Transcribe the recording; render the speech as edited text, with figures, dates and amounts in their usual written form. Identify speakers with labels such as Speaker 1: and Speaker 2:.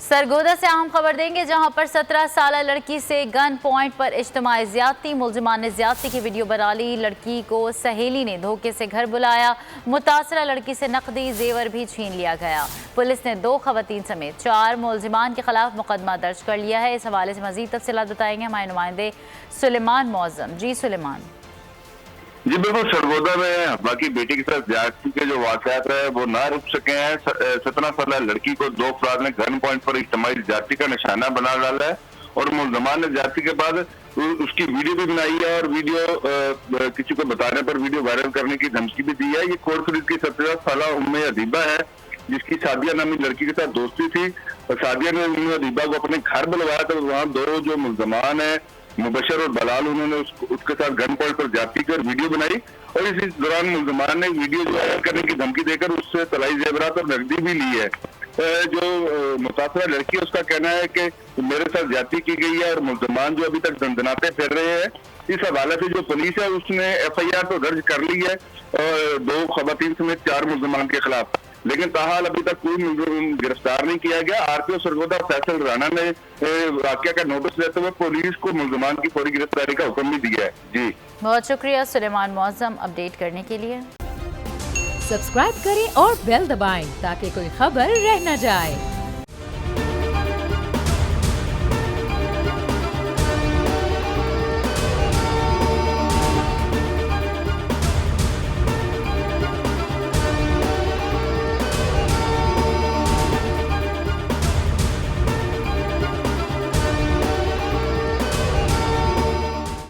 Speaker 1: सरगोदा से अहम खबर देंगे, जहां पर 17 साल लड़की से गन पॉइंट पर इज्तिमाई ज्यादती। मुलजिमान ने ज्यादती की वीडियो बना ली। लड़की को सहेली ने धोखे से घर बुलाया। मुतासरा लड़की से नकदी जेवर भी छीन लिया गया। पुलिस ने 2 खवातीन समेत 4 मुलजिमान के खिलाफ मुकदमा दर्ज कर लिया है। इस हवाले से मजीद तफसीलात बताएंगे हमारे नुमाइंदे सुलेमान मौजम। जी सुलेमान।
Speaker 2: जी बिल्कुल, सरगोदा में बाकी बेटी के साथ ज्यादती के जो वाकयात है वो ना रुक सके हैं। 17 साल लड़की को 2 अफराद ने गन पॉइंट पर इज्तिमाई ज्यादती का निशाना बना डाला है और मुलजमान ने ज्यादती के बाद उसकी वीडियो भी बनाई है और वीडियो किसी को बताने पर वीडियो वायरल करने की धमकी भी दी है। ये कोट फरीद की 17 साल उम्मे अदीबा है, जिसकी सादिया नामी लड़की के साथ दोस्ती थी और सादिया ने उम्मे अदीबा को अपने घर बुलवाया था। वहाँ 2 जो मुलजमान है मुबशर और बलाल, उन्होंने उसके साथ गन पॉइंट पर ज्यादती कर वीडियो बनाई और इसी दौरान मुलजमान ने वीडियो जो है करने की धमकी देकर उससे तलाई जेवरात और नकदी भी ली है। जो मुतासरा लड़की है उसका कहना है कि मेरे साथ ज्यादती की गई है और मुलजमान जो अभी तक दंदनाते फिर रहे हैं। इस हवाले से जो पुलिस है उसने FIR तो दर्ज कर ली है और 2 खवातीन समेत 4 मुलजमान के खिलाफ, लेकिन ताहाल अभी तक कोई गिरफ्तार नहीं किया गया। RPO सरगोदा फैसल राणा ने वाकया का नोटिस लेते हुए पुलिस को मुलजमान की फौरी गिरफ्तारी का हुक्म भी दिया है। जी
Speaker 1: बहुत शुक्रिया सुलेमान मौजम अपडेट करने के लिए।
Speaker 3: सब्सक्राइब करें और बेल दबाएं ताकि कोई खबर रह न जाए।